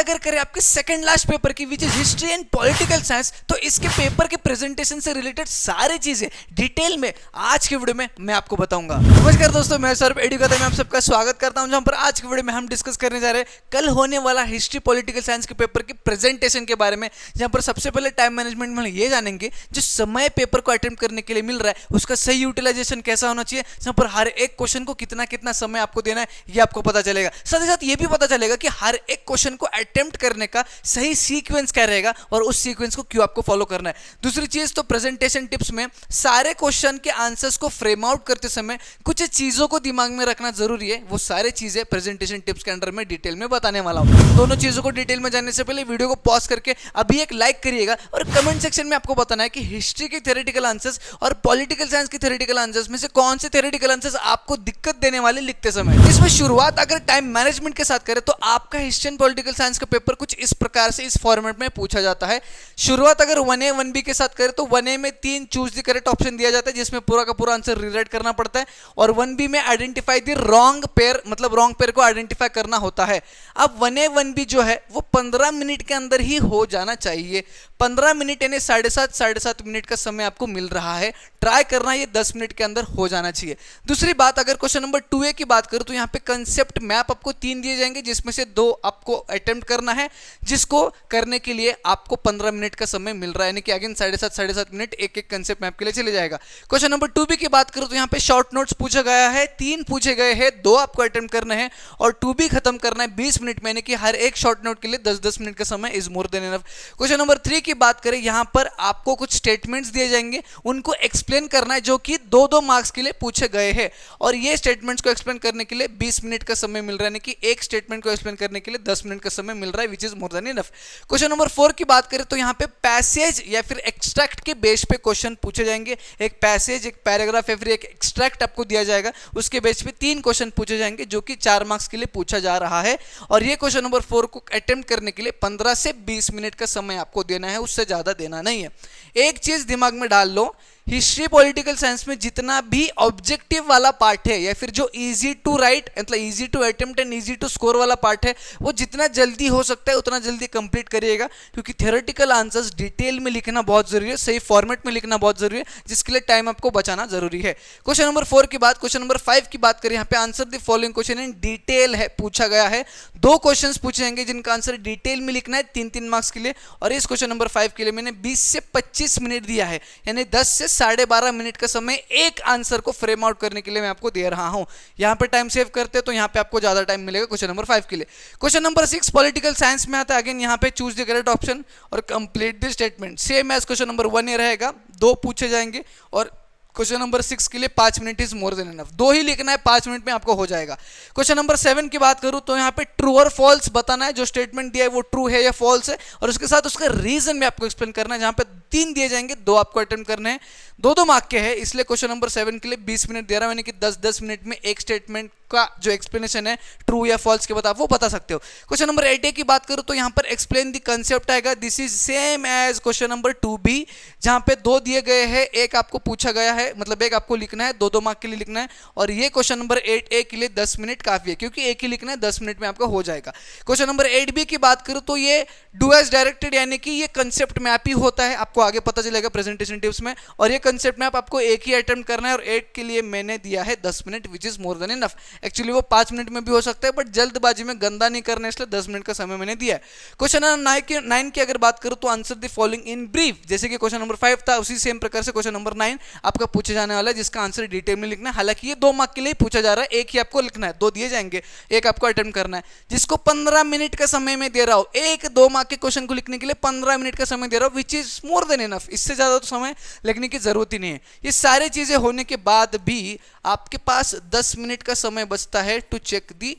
अगर करें आपके सेकंड लास्ट पेपर की which is history and political science, तो इसके पेपर के प्रेजेंटेशन से रिलेटेड सारी चीजें डिटेल में आज के वीडियो में मैं आपको बताऊंगा। नमस्कार दोस्तों, मैं सौरभ एडुकेटर में आप सबका स्वागत करता हूं, जहां पर आज के वीडियो में हम डिस्कस करने जा रहे हैं कल होने वाला हिस्ट्री पॉलिटिकल साइंस के पेपर के प्रेजेंटेशन के बारे में। जहां पर सबसे पहले टाइम मैनेजमेंट में ये जानेंगे जो समय पेपर को अटेम्प्ट करने के लिए मिल रहा है उसका सही यूटिलाइजेशन कैसा होना चाहिए, जहां पर हर एक क्वेश्चन को कितना कितना समय आपको देना है ये आपको पता चलेगा। साथ ही साथ ये भी पता चलेगा कि हर एक क्वेश्चन को अटेम्प्ट करने का सही सीक्वेंस क्या रहेगा और उस सीक्वेंस को क्यों आपको फॉलो करना है। दूसरी चीज तो प्रेजेंटेशन टिप्स में सारे क्वेश्चन के आंसर्स को फ्रेम आउट करते समय कुछ चीजों को दिमाग में रखना जरूरी है, वो सारे चीजें प्रेजेंटेशन टिप्स के अंदर में डिटेल में बताने वाला हूं। दोनों चीजों को डिटेल में जानने से पहले वीडियो को पॉज करके अभी एक लाइक करिएगा और कमेंट सेक्शन में आपको बताना है कि हिस्ट्री के थ्योरेटिकल आंसर्स और पॉलिटिकल साइंस के थ्योरेटिकल आंसर्स में से कौन से थ्योरेटिकल आंसर्स आपको दिक्कत देने वाले लिखते समय। इसमें शुरुआत अगर टाइम मैनेजमेंट के साथ करें तो आपका हिस्ट्री एंड पॉलिटिकल साइंस का पेपर कुछ इस प्रकार से इस फॉर्मेट में पूछा जाता है। शुरुआत अगर 1A 1B के साथ करें तो 1A में 3 चूज द करेक्ट ऑप्शन दिया जाता है जिसमें पूरा का पूरा आंसर रीराइट करना पड़ता है, और 1B में आइडेंटिफाई द रॉन्ग पेयर, मतलब रॉन्ग पेयर को आइडेंटिफाई करना होता है। अब 1A 1B जो है वो 15 मिनट के अंदर ही हो जाना चाहिए। 15 मिनट यानी 7.5 मिनट का समय आपको मिल रहा है, ट्राई करना ये 10 मिनट के अंदर हो जाना चाहिए। दूसरी बात, अगर क्वेश्चन नंबर 2A की बात करूं तो यहाँ पे कंसेप्ट मैप आपको 3 दिए जाएंगे जिसमें से 2 आपको अटेम्प्ट करना है, जिसको करने के लिए आपको 15 मिनट का समय मिल रहा है, यानी कि अगेन 7.5 मिनट एक एक कंसेप्ट मैप के लिए चले जाएगा। क्वेश्चन नंबर 2B की बात करूं तो यहाँ पे शॉर्ट नोट्स पूछा गया है, 3 पूछे गए हैं, 2 आपको अटेम्प्ट करना है और 2B खत्म करना है 20 मिनट में, यानी कि हर एक शॉर्ट नोट के लिए 10-10 मिनट का समय is more than enough. Question number 3 की बात करें, यहाँ पर आपको कुछ स्टेटमेंट्स दिए जाएंगे, उनको एक्सप्लेन करना है जो कि 2-2 मार्क्स के लिए पूछे गए हैं, और ये स्टेटमेंट्स को एक्सप्लेन करने के लिए 20 मिनट का समय मिल रहा है, यानी कि एक स्टेटमेंट को एक्सप्लेन करने के लिए 10 मिनट का समय मिल रहा है, which is more than enough. Question number 4 की बात करें तो यहाँ पे पैसेज या फिर एक्सट्रैक्ट के बेस पे क्वेश्चन पूछे जाएंगे। एक पैसेज, एक पैराग्राफ या फिर एक एक्सट्रैक्ट आपको दिया जाएगा, उसके बेस पे 3 क्वेश्चन पूछे जाएंगे जो कि 4 मार्क्स के लिए पूछा जा रहा है, और ये क्वेश्चन नंबर 4 को अटेम्प्ट करने के लिए 15 से 20 मिनट का समय आपको देना है, उससे ज्यादा देना नहीं है। एक चीज दिमाग में डाल लो, हिस्ट्री पॉलिटिकल साइंस में जितना भी ऑब्जेक्टिव वाला पार्ट है या फिर जो इजी टू राइट, मतलब easy to attempt and easy to score वाला पार्ट है, वो जितना जल्दी हो सकता है उतना जल्दी कंप्लीट करिएगा, क्योंकि थ्योरेटिकल आंसर्स डिटेल में लिखना बहुत जरूरी है, सही फॉर्मेट में लिखना बहुत जरूरी है, जिसके लिए टाइम आपको बचाना जरूरी है। क्वेश्चन नंबर 4 की बात, क्वेश्चन नंबर 5 की बात करें, यहाँ पे answer the following question in detail है पूछा गया है। 2 क्वेश्चन पूछे जाएंगे जिनका आंसर डिटेल में लिखना है 3-3 मार्क्स के लिए, और इस क्वेश्चन नंबर 5 के लिए मैंने 20 से 25 मिनट दिया है, यानी 10 से 12.5 मिनट का समय एक आंसर को फ्रेम आउट करने के लिए मैं आपको दे रहा हूं। यहां पे टाइम सेव करते हैं तो यहां पे आपको ज्यादा टाइम मिलेगा क्वेश्चन नंबर 5 के लिए। क्वेश्चन नंबर 6 पॉलिटिकल साइंस में आता है, अगेन यहां पे चूज द करेक्ट ऑप्शन और complete the statement, same as question number 1 रहेगा, 2 पूछे जाएंगे, और क्वेश्चन नंबर 6 के लिए 5 minute is more than enough, 2 ही लिखना है, 5 मिनट में आपको हो जाएगा। क्वेश्चन नंबर 7 की बात करूं तो यहाँ पे ट्रू और फॉल्स बताना है, जो स्टेटमेंट दिया है वो ट्रू है या फॉल्स है, और उसके साथ उसका रीजन में आपको एक्सप्लेन करना है। जहां पे 3 दिए जाएंगे, 2 आपको अटेम्प्ट करने हैं, 2-2 मार्क के हैं, इसलिए क्वेश्चन नंबर 7 के लिए 20 मिनट दे रहा हूं, यानी कि 10-10 मिनट में एक स्टेटमेंट का जो एक्सप्लेनेशन है ट्रू या फॉल्स के बाद आप वो बता सकते हो। क्वेश्चन नंबर 8A की बात करूं तो यहाँ पर एक्सप्लेन द कंसेप्ट आएगा, this is same as question number 2B, जहां पे 2 दिए गए हैं, एक आपको पूछा गया है, मतलब एक आपको लिखना है, 2-2 मार्क के लिए लिखना है, और ये क्वेश्चन नंबर 8A के लिए 10 मिनट काफी है, क्योंकि एक ही लिखना है, 10 मिनट में आपका हो जाएगा। क्वेश्चन नंबर 8B की बात करूं तो ये डू एज डायरेक्टेड, यानी कि ये कंसेप्ट मैप ही होता है, आपको आगे पता चलेगा प्रेजेंटेशन टिप्स में, और ये कंसेप्ट मैप आपको एक ही अटेम्प्ट करना है, और 8 के लिए मैंने दिया है 10 minute, which is more than enough. Actually वो 5 मिनट में भी हो सकता है, बट जल्दबाजी में गंदा नहीं करना, इसलिए 10 मिनट का समय मैंने दिया है। क्वेश्चन नंबर 9 की अगर बात करूं तो answer the following in brief, जैसे कि क्वेश्चन नंबर 5 था, उसी सेम प्रकार से क्वेश्चन नंबर 9 आपका पूछे जाने वाला है, जिसका आंसर डिटेल में लिखना है। हालांकि ये 2 मार्क के लिए पूछा जा रहा है, एक ही आपको लिखना है, 2 दिए जाएंगे, एक आपको अटेम्प्ट करना है, जिसको 15 मिनट का समय में दे रहा हूं, एक 2 मार्क के क्वेश्चन को लिखने के लिए 15 मिनट का समय दे रहा हूं, which is more than enough, इससे ज्यादा तो समय लिखने की जरूरत ही नहीं है। ये सारी चीजें होने के बाद भी आपके पास 10 मिनट का समय बचता है to check the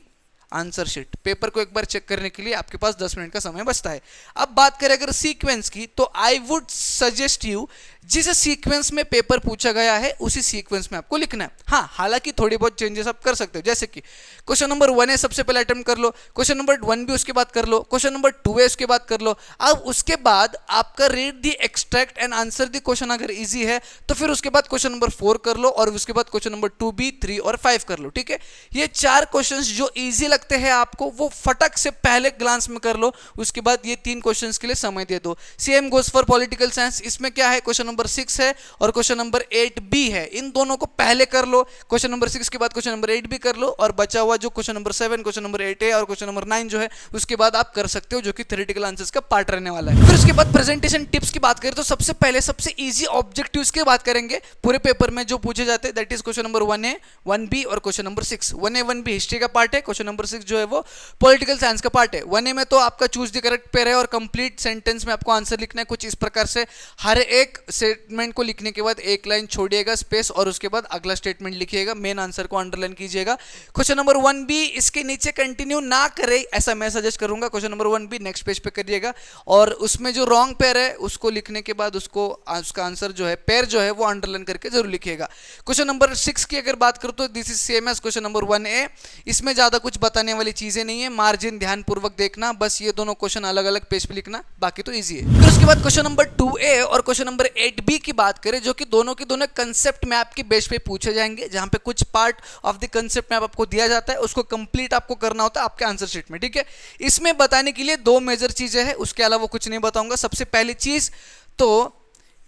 answer sheet, paper को एक बार चेक करने के लिए आपके पास 10 मिनट का समय बचता है। अब बात करें अगर सीक्वेंस की, तो आई वुड सजेस्ट यू जिस सीक्वेंस में पेपर पूछा गया है उसी सीक्वेंस में आपको लिखना है। हाँ, हालांकि थोड़ी बहुत चेंजेस आप कर सकते हो, जैसे कि क्वेश्चन नंबर 1A सबसे पहले अटेम्प्ट कर लो, क्वेश्चन नंबर 1B उसके बाद कर लो, क्वेश्चन नंबर 2A उसके बाद कर लो। अब उसके बाद आपका read the extract and answer the question अगर इजी है तो फिर उसके बाद क्वेश्चन नंबर 4 कर लो, और उसके बाद क्वेश्चन नंबर 2B, 3 और 5 कर लो। ठीक है, ये 4 क्वेश्चन जो इजी लगते लगते हैं आपको वो फटक से पहले ग्लांस में कर लो, उसके बाद ये 3 क्वेश्चंस के लिए समय दे दो। Same goes for political science, इसमें क्या है, क्वेश्चन नंबर 6 है और क्वेश्चन नंबर 8 भी है, इन दोनों को पहले कर लो, क्वेश्चन नंबर 6 के बाद क्वेश्चन नंबर 8 भी कर लो, और बचा हुआ जो क्वेश्चन नंबर 7, क्वेश्चन नंबर 8 है और क्वेश्चन नंबर 9 जो है उसके बाद आप कर सकते हो, जो कि थ्योरेटिकल आंसर्स का पार्ट रहने वाला है। फिर उसके बाद प्रेजेंटेशन टिप्स की बात करें तो सबसे पहले सबसे इजी ऑब्जेक्टिव्स की बात करेंगे पूरे पेपर में जो पूछे जाते हैं, that is question number 1A 1B और question number 6। 1A 1B history का पार्ट है, क्वेश्चन नंबर 6 जो है वो पॉलिटिकल साइंस का पार्ट है। 1A में तो आपका चूज द करेक्ट पेयर है और कंप्लीट सेंटेंस में आपको आंसर लिखना है कुछ इस प्रकार से, हर एक स्टेटमेंट को लिखने के बाद एक लाइन छोड़िएगा स्पेस और उसके बाद अगला स्टेटमेंट लिखिएगा, मेन आंसर को अंडरलाइन कीजिएगा। क्वेश्चन नंबर 1B इसके नीचे कंटिन्यू ना करे ऐसा मैं सजेस्ट करूंगा, question number 1B next page पे करिएगा और उसमें जो रॉन्ग पेयर है उसको लिखने के बाद उसको उसका आंसर जो है पेयर जो है वो अंडरलाइन करके जरूर लिखिएगा। क्वेश्चन नंबर 6 की अगर बात करूं तो this is same as question number 1A, इसमें ज्यादा कुछ बताने वाली चीजें नहीं है, मार्जिन ध्यानपूर्वक देखना, बस ये दोनों क्वेश्चन अलग अलग पेज पे लिखना, बाकी तो इजी है। फिर उसके बाद क्वेश्चन नंबर 2A और क्वेश्चन नंबर 8B की बात करें जो कि दोनों के दोनों कंसेप्ट मैप के बेस पे पूछे जाएंगे, जहां पे कुछ part of the concept map आपको दिया जाता है, उसको कंप्लीट आपको करना होता है आपके आंसर शीट में, ठीक है। इसमें बताने के लिए 2 मेजर चीजें हैं, उसके अलावा कुछ नहीं बताऊंगा। सबसे पहली चीज तो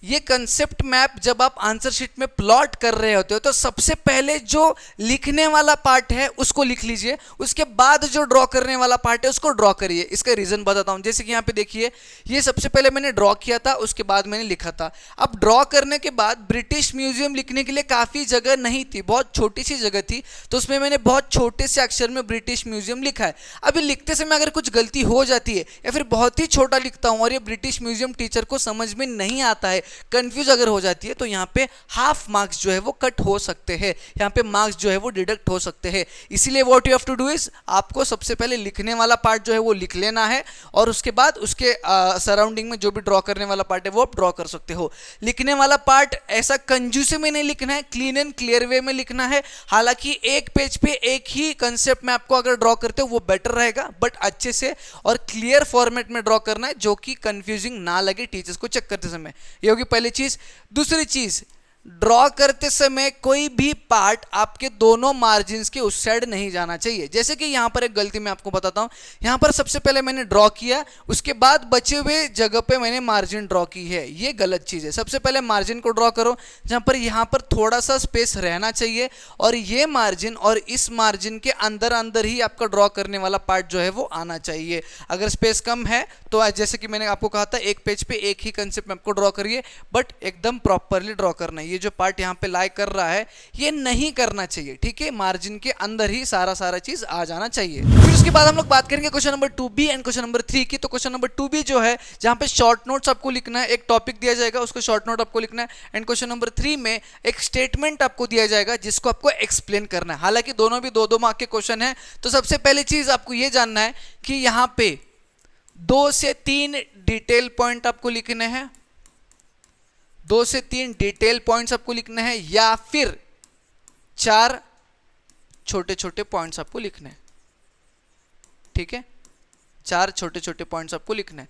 ये कंसेप्ट मैप जब आप आंसर शीट में प्लॉट कर रहे होते हो तो सबसे पहले जो लिखने वाला पार्ट है उसको लिख लीजिए, उसके बाद जो ड्रॉ करने वाला पार्ट है उसको ड्रॉ करिए। इसका रीजन बताता हूं, जैसे कि यहाँ पे देखिए ये सबसे पहले मैंने ड्रॉ किया था, उसके बाद मैंने लिखा था। अब ड्रॉ करने के बाद ब्रिटिश म्यूजियम लिखने के लिए काफी जगह नहीं थी, बहुत छोटी सी जगह थी, तो उसमें मैंने बहुत छोटे से अक्षर में ब्रिटिश म्यूजियम लिखा है। अभी लिखते समय अगर कुछ गलती हो जाती है या फिर बहुत ही छोटा लिखता हूं और ये ब्रिटिश म्यूजियम टीचर को समझ में नहीं आता है, कंफ्यूज अगर हो जाती है, तो यहाँ पे हाफ मार्क्स जो है वो कट हो सकते हैं, यहाँ पे मार्क्स जो है वो डिडक्ट हो सकते हैं। इसीलिए what you have to do is आपको सबसे पहले लिखने वाला पार्ट जो है वो लिख लेना है और उसके बाद उसके सराउंडिंग में जो भी ड्रॉ करने वाला पार्ट है वो आप ड्रॉ कर सकते हो। लिखने वाला पार्ट ऐसा कंजूसी में नहीं लिखना है, क्लीन एंड क्लियर वे में लिखना है। हालांकि एक पेज पे एक ही कंसेप्ट में आपको अगर ड्रॉ करते हो वो बेटर रहेगा, बट अच्छे से और क्लियर फॉर्मेट में ड्रॉ करना है जो कि कंफ्यूजिंग ना लगे टीचर्स को चेक करते समय। ये होगी पहली चीज। दूसरी चीज, ड्रॉ करते समय कोई भी पार्ट आपके दोनों मार्जिन्स के उस साइड नहीं जाना चाहिए। जैसे कि यहां पर एक गलती मैं आपको बताता हूं, यहां पर सबसे पहले मैंने ड्रॉ किया, उसके बाद बचे हुए जगह पे मैंने मार्जिन ड्रॉ की है, ये गलत चीज है। सबसे पहले मार्जिन को ड्रॉ करो जहां पर यहां पर थोड़ा सा स्पेस रहना चाहिए और ये मार्जिन और इस मार्जिन के अंदर अंदर ही आपका ड्रॉ करने वाला पार्ट जो है वो आना चाहिए। अगर स्पेस कम है तो जैसे कि मैंने आपको कहा था एक पेज पे एक ही कंसेप्ट मैप को ड्रॉ करिए, बट एकदम प्रॉपरली ड्रॉ करना है। ये जो पार्ट यहाँ पे लाई कर रहा है ये नहीं करना चाहिए, ठीक है। मार्जिन के अंदर ही सारा चीज आ जाना चाहिए। फिर उसके बाद हम लोग बात करेंगे question number 2B and question number 3 की। तो क्वेश्चन नंबर 2B जो है जहां पे शॉर्ट नोट्स आपको लिखना है, एक टॉपिक दिया जाएगा उसको शॉर्ट नोट आपको लिखना है, एंड क्वेश्चन नंबर 3 में एक स्टेटमेंट आपको दिया जाएगा जिसको आपको एक्सप्लेन करना है। हालांकि दोनों भी 2-2 मार्क के क्वेश्चन है, तो सबसे पहली चीज आपको ये जानना है कि यहाँ पे 2 से 3 डिटेल पॉइंट आपको लिखने हैं, 2 से 3 डिटेल पॉइंट्स आपको लिखने हैं या फिर 4 छोटे छोटे पॉइंट्स आपको लिखने हैं, ठीक है। 4 छोटे छोटे पॉइंट्स आपको लिखने हैं।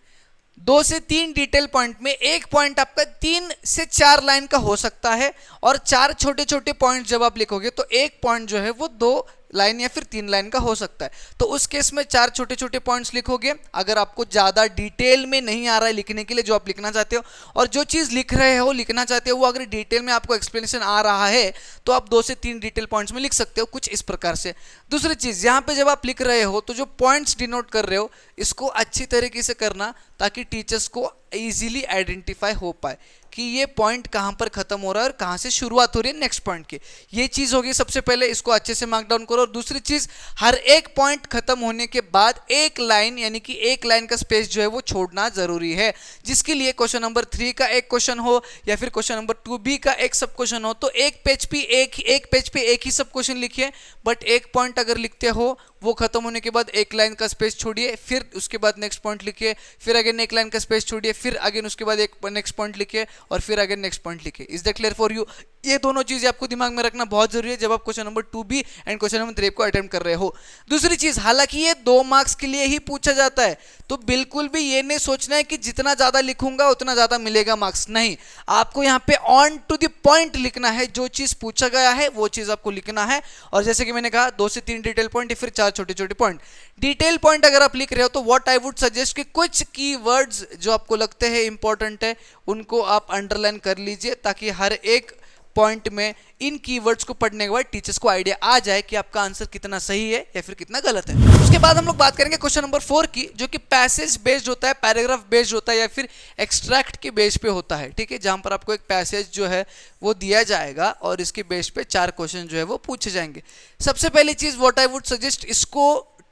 2 से 3 डिटेल पॉइंट में एक पॉइंट आपका 3 से 4 लाइन का हो सकता है और 4 छोटे छोटे पॉइंट जब आप लिखोगे तो एक पॉइंट जो है वो 2 लाइन या फिर 3 लाइन का हो सकता है। तो उस केस में 4 छोटे छोटे पॉइंट्स लिखोगे। अगर आपको ज़्यादा डिटेल में नहीं आ रहा है लिखने के लिए जो आप लिखना चाहते हो, और जो चीज़ लिख रहे हो लिखना चाहते हो वो अगर डिटेल में आपको एक्सप्लेनेशन आ रहा है तो आप 2 से 3 डिटेल पॉइंट्स में लिख सकते हो कुछ इस प्रकार से। दूसरी चीज़, यहाँ पे जब आप लिख रहे हो तो जो पॉइंट्स डिनोट कर रहे हो इसको अच्छी तरीके से करना ताकि टीचर्स को इजीली आइडेंटिफाई हो पाए कि ये पॉइंट कहाँ पर खत्म हो रहा है और कहाँ से शुरुआत हो रही है नेक्स्ट पॉइंट की। ये चीज़ होगी सबसे पहले, इसको अच्छे से मार्क डाउन करो। और दूसरी चीज़, हर एक पॉइंट खत्म होने के बाद एक लाइन यानी कि एक लाइन का स्पेस जो है वो छोड़ना जरूरी है, जिसके लिए क्वेश्चन नंबर 3 का एक क्वेश्चन हो या फिर क्वेश्चन नंबर 2B का एक सब क्वेश्चन हो तो एक पेज पे एक ही सब क्वेश्चन लिखिए, बट एक पॉइंट अगर लिखते हो वो खत्म होने के बाद एक लाइन का स्पेस छोड़िए, फिर उसके बाद नेक्स्ट पॉइंट लिखिए, फिर अगेन एक लाइन का स्पेस छोड़िए, फिर अगेन उसके बाद एक नेक्स्ट पॉइंट लिखिए और फिर अगेन नेक्स्ट पॉइंट लिखिए। Is that clear for you? ये दोनों चीजें आपको दिमाग में रखना बहुत जरूरी है जब आप question number 2B and question number 3 को अटेम्प्ट कर रहे हो। दूसरी चीज, हालांकि ये 2 मार्क्स के लिए ही पूछा जाता है, तो बिल्कुल भी ये नहीं सोचना है कि जितना ज्यादा लिखूंगा उतना ज्यादा मिलेगा मार्क्स। नहीं, आपको यहाँ पे ऑन टू द पॉइंट लिखना है, जो चीज पूछा गया है वो चीज आपको लिखना है। और जैसे कि मैंने कहा 2 से 3 डिटेल पॉइंट या फिर 4 छोटे छोटे पॉइंट। डिटेल पॉइंट अगर आप लिख रहे हो तो व्हाट आई वुड सजेस्ट कि कुछ कीवर्ड्स जो आपको लगते हैं इंपॉर्टेंट है उनको आप अंडरलाइन कर लीजिए, ताकि हर एक पॉइंट में इन कीवर्ड्स को पढ़ने के बाद टीचर्स को आइडिया आ जाए कि आपका आंसर कितना सही है या फिर कितना गलत है। उसके बाद हम लोग बात करेंगे क्वेश्चन नंबर 4 की, जो कि पैसेज बेस्ड होता है, पैराग्राफ बेस्ड होता है या फिर एक्सट्रैक्ट के बेस पे होता है। ठीक है, जहां पर आपको एक पैसेज जो है वो दिया जाएगा और इसके बेस पे 4 क्वेश्चन जो है वो पूछे जाएंगे। सबसे पहली चीज व्हाट आई वुड सजेस्ट, इसको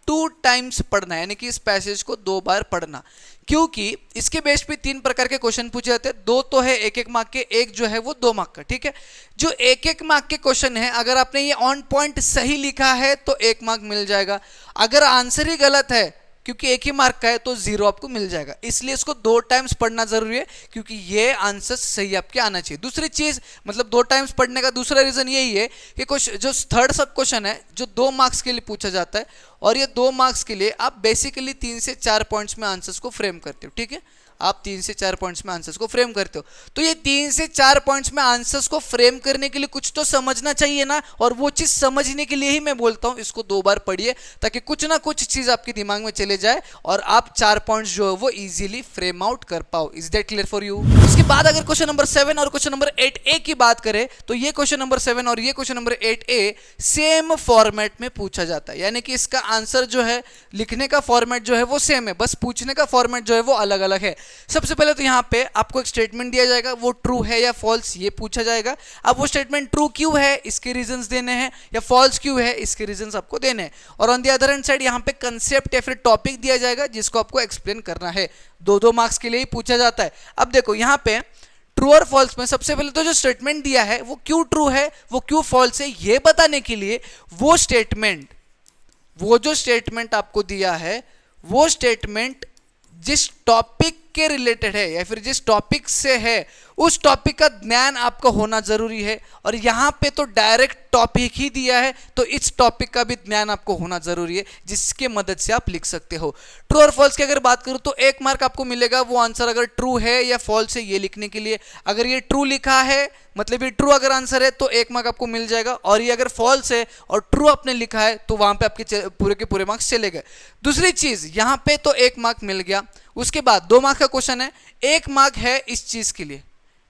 2 टाइम्स पढ़ना है, यानी कि इस पैसेज को 2 बार पढ़ना, क्योंकि इसके बेस पे 3 प्रकार के क्वेश्चन पूछे जाते हैं। 2 तो है 1-1 मार्क के, एक जो है वो 2 मार्क का। ठीक है, जो 1-1 मार्क के क्वेश्चन है, अगर आपने ये ऑन पॉइंट सही लिखा है तो 1 मार्क मिल जाएगा। अगर आंसर ही गलत है, क्योंकि 1 ही मार्क का है, तो 0 आपको मिल जाएगा। इसलिए इसको 2 टाइम्स पढ़ना जरूरी है, क्योंकि ये आंसर सही आपके आना चाहिए। दूसरी चीज, मतलब 2 टाइम्स पढ़ने का दूसरा रीजन यही है कि जो थर्ड सब क्वेश्चन है जो 2 मार्क्स के लिए पूछा जाता है, और ये 2 मार्क्स के लिए आप बेसिकली 3 से 4 पॉइंट्स में आंसर्स को फ्रेम करते हो। ठीक है, आप 3 से 4 पॉइंट्स में आंसर्स को फ्रेम करते हो, तो ये 3 से 4 पॉइंट्स में आंसर्स को फ्रेम करने के लिए कुछ तो समझना चाहिए ना, और वो चीज समझने के लिए ही मैं बोलता हूं इसको 2 बार पढ़िए, ताकि कुछ ना कुछ चीज आपके दिमाग में चले जाए और आप 4 पॉइंट्स जो है वो इजीली फ्रेम आउट कर पाओ। Is that clear for you? उसके बाद अगर क्वेश्चन नंबर 7 और क्वेश्चन नंबर 8A की बात करें, तो ये क्वेश्चन नंबर 7 और ये question number 8A same format में पूछा जाता है, यानी कि इसका आंसर जो है लिखने का फॉर्मेट जो है वो सेम है, बस पूछने का फॉर्मेट जो है वो अलग अलग है। सबसे पहले तो यहाँ पे आपको एक स्टेटमेंट दिया जाएगा, वो ट्रू है या फॉल्स ये पूछा जाएगा। अब वो स्टेटमेंट ट्रू क्यों है इसके रीजंस देने हैं, या फॉल्स क्यों है इसके रीजंस आपको देने हैं। और on the other hand side यहाँ पे कंसेप्ट या फिर टॉपिक दिया जाएगा जिसको आपको एक्सप्लेन करना है। 2-2 मार्क्स के लिए ही पूछा जाता है। अब देखो यहाँ पे ट्रू और फॉल्स में सबसे पहले तो जो स्टेटमेंट दिया है वो क्यों ट्रू है वो क्यों फॉल्स है ये बताने के लिए वो जो स्टेटमेंट आपको दिया है वो स्टेटमेंट जिस टॉपिक के रिलेटेड है या फिर जिस टॉपिक से है उस टॉपिक का ज्ञान आपका होना जरूरी है। और यहां पे तो डायरेक्ट टॉपिक ही दिया है, तो इस टॉपिक का भी ज्ञान आपको होना जरूरी है, जिसके मदद से आप लिख सकते हो। ट्रू और फॉल्स की अगर बात करूं तो 1 मार्क आपको मिलेगा वो आंसर अगर ट्रू है या फॉल्स है ये लिखने के लिए। अगर ये ट्रू लिखा है, मतलब ये ट्रू अगर आंसर है तो 1 मार्क आपको मिल जाएगा, और ये अगर फॉल्स है और ट्रू आपने लिखा है तो वहां पे आपके पूरे के पूरे मार्क्स चले गए। दूसरी चीज, यहां पे तो 1 मार्क मिल गया। उसके बाद 2 मार्क का क्वेश्चन है, 1 मार्क है इस चीज के लिए,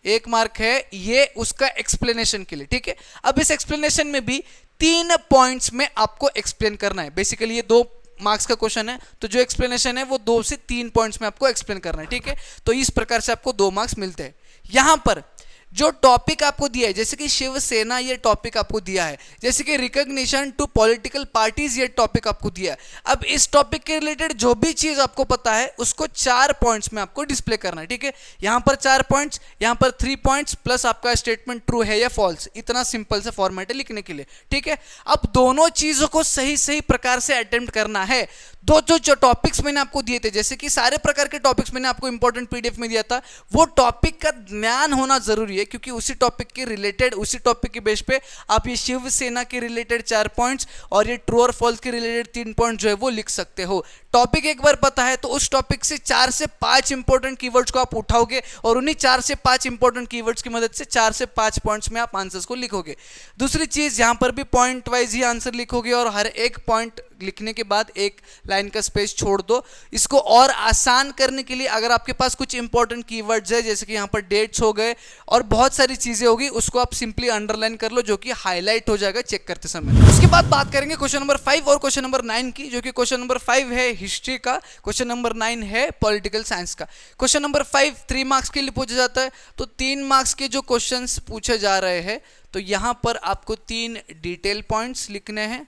1 मार्क है ये उसका एक्सप्लेनेशन के लिए। ठीक है, अब इस एक्सप्लेनेशन में भी 3 पॉइंट्स में आपको एक्सप्लेन करना है। बेसिकली ये 2 मार्क्स का क्वेश्चन है, तो जो एक्सप्लेनेशन है वो 2 से 3 पॉइंट्स में आपको एक्सप्लेन करना है। ठीक है, तो इस प्रकार से आपको 2 मार्क्स मिलते हैं। यहां पर जो टॉपिक आपको दिया है, जैसे कि शिवसेना ये टॉपिक आपको दिया है, जैसे कि रिकॉग्निशन टू पॉलिटिकल पार्टीज ये टॉपिक आपको दिया है। अब इस टॉपिक के रिलेटेड जो भी चीज आपको पता है उसको 4 पॉइंट्स में आपको डिस्प्ले करना है। ठीक है, यहां पर 4 पॉइंट्स, यहां पर 3 पॉइंट्स प्लस आपका स्टेटमेंट ट्रू है या फॉल्स, इतना सिंपल से फॉर्मेट है लिखने के लिए। ठीक है, अब दोनों चीजों को सही सही प्रकार से अटेम्प्ट करना है। जो टॉपिक्स मैंने आपको दिए थे, जैसे कि सारे प्रकार के टॉपिक्स मैंने आपको इंपॉर्टेंट पीडीएफ में दिया था, वो टॉपिक का ज्ञान होना जरूरी है, क्योंकि उसी टॉपिक के रिलेटेड, उसी टॉपिक के बेस पे आप ये शिवसेना के रिलेटेड 4 पॉइंट्स और ये ट्रू और फॉल्स के रिलेटेड 3 पॉइंट जो है वो लिख सकते हो। टॉपिक एक बार पता है तो उस टॉपिक से 4 से 5 इंपॉर्टेंट कीवर्ड्स को आप उठाओगे और उन्हीं 4 से 5 इंपॉर्टेंट कीवर्ड्स की मदद से 4 से 5 पॉइंट्स में आप आंसर्स को लिखोगे। दूसरी चीज, यहां पर भी पॉइंट वाइज ही आंसर लिखोगे और हर एक पॉइंट लिखने के बाद एक लाइन का स्पेस छोड़ दो। इसको और आसान करने के लिए अगर आपके पास कुछ इंपॉर्टेंट कीवर्ड्स है, जैसे कि यहाँ पर डेट्स हो गए और बहुत सारी चीजें होगी, उसको आप सिंपली अंडरलाइन कर लो, जो कि हाईलाइट हो जाएगा चेक करते समय। उसके बाद बात करेंगे क्वेश्चन नंबर 5 और क्वेश्चन नंबर 9 की, जो कि क्वेश्चन नंबर 5 है हिस्ट्री का, क्वेश्चन नंबर 9 है पॉलिटिकल साइंस का। क्वेश्चन नंबर 5 3 मार्क्स के लिए पूछा जाता है, तो 3 मार्क्स के जो क्वेश्चंस पूछे जा रहे हैं, तो यहां पर आपको 3 डिटेल पॉइंट्स लिखने हैं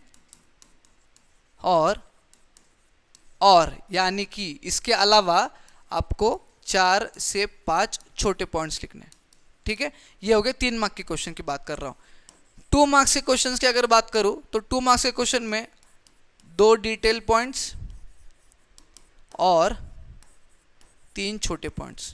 और यानी कि इसके अलावा आपको 4 से 5 छोटे पॉइंट्स लिखने हैं। ठीक है, ये हो गए 3 मार्क्स के क्वेश्चन की बात कर रहा हूं। 2 मार्क्स के क्वेश्चन की अगर बात करूं तो 2 मार्क्स के क्वेश्चन में 2 डिटेल पॉइंट्स और 3 छोटे पॉइंट्स।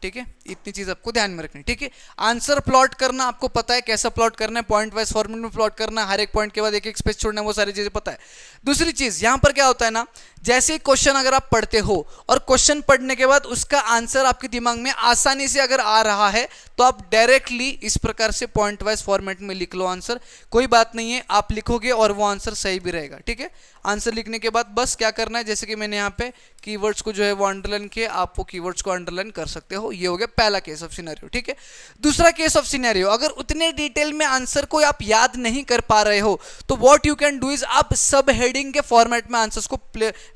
ठीक है, इतनी चीज आपको ध्यान में रखनी, ठीक है। आंसर प्लॉट करना आपको पता है कैसा प्लॉट करना है, पॉइंट वाइज फॉर्मेट में प्लॉट करना है, हर एक पॉइंट के बाद एक एक स्पेस छोड़ना है, वो सारी चीजें पता है। दूसरी चीज यहां पर क्या होता है ना, जैसे क्वेश्चन अगर आप पढ़ते हो और क्वेश्चन पढ़ने के बाद उसका आंसर आपके दिमाग में आसानी से अगर आ रहा है तो आप डायरेक्टली इस प्रकार से पॉइंट वाइज फॉर्मेट में लिख लो आंसर, कोई बात नहीं है, आप लिखोगे और वो आंसर सही भी रहेगा, ठीक है। आंसर लिखने के बाद बस क्या करना है, जैसे कि मैंने यहाँ पे कीवर्ड्स को जो है वो अंडरलाइन किया, आप वो कीवर्ड्स को अंडरलाइन कर सकते हो। ये हो गया पहला केस ऑफ सिनेरियो, ठीक है। दूसरा केस ऑफ सिनेरियो, अगर उतने डिटेल में आंसर को आप याद नहीं कर पा रहे हो तो what you can do is आप सब हेडिंग के फॉर्मेट में आंसर्स को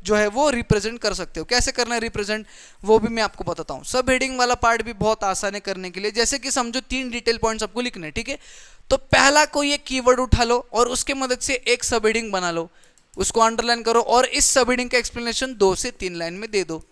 जो है वो रिप्रेजेंट कर सकते हो। कैसे करना है रिप्रेजेंट, वो भी मैं आपको बताता हूं। सब हेडिंग वाला पार्ट भी बहुत आसान है करने के लिए। जैसे कि समझो 3 डिटेल पॉइंट्स आपको लिखने, ठीक है। तो पहला कोई एक कीवर्ड उठा लो और उसके मदद से एक सब हेडिंग बना लो, उसको अंडरलाइन करो और इस सब हेडिंग का एक्सप्लेनेशन 2 से 3 लाइन में दे दो।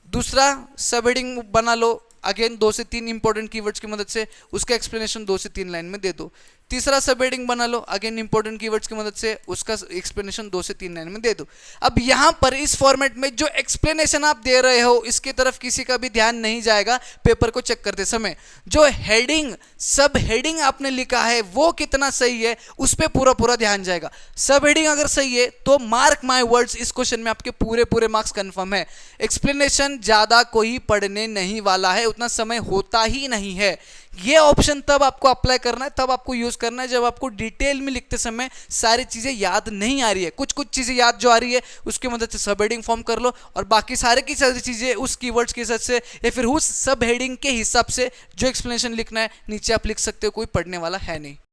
दूसरा सब हेडिंग बना लो, अगेन 2 से 3 इंपॉर्टेंट कीवर्ड्स की मदद से उसका एक्सप्लेनेशन 2 से 3 लाइन में दे दो। तीसरा सब हेडिंग बना लो, अगेन इंपॉर्टेंट कीवर्ड्स की मदद से उसका एक्सप्लेनेशन 2 से 3 लाइन में दे दो। अब यहां पर इस फॉर्मेट में जो एक्सप्लेनेशन आप दे रहे हो इसकी तरफ किसी का भी ध्यान नहीं जाएगा पेपर को चेक करते समय। जो हेडिंग सब हेडिंग आपने लिखा है वो कितना सही है उस पर पूरा पूरा ध्यान जाएगा। सब हेडिंग अगर सही है तो मार्क माय वर्ड्स, इस क्वेश्चन में आपके पूरे पूरे मार्क्स कंफर्म है। एक्सप्लेनेशन ज्यादा कोई पढ़ने नहीं वाला है, उतना समय होता ही नहीं है। ये ऑप्शन तब आपको अप्लाई करना है, तब आपको यूज करना है जब आपको डिटेल में लिखते समय सारी चीजें याद नहीं आ रही है। कुछ कुछ चीजें याद जो आ रही है उसकी मदद से सब हेडिंग फॉर्म कर लो और बाकी सारे की सारी चीजें उस कीवर्ड्स के हिसाब से या फिर उस सब हेडिंग के हिसाब से जो एक्सप्लेनेशन लिखना है नीचे आप लिख सकते हो, कोई पढ़ने वाला है नहीं।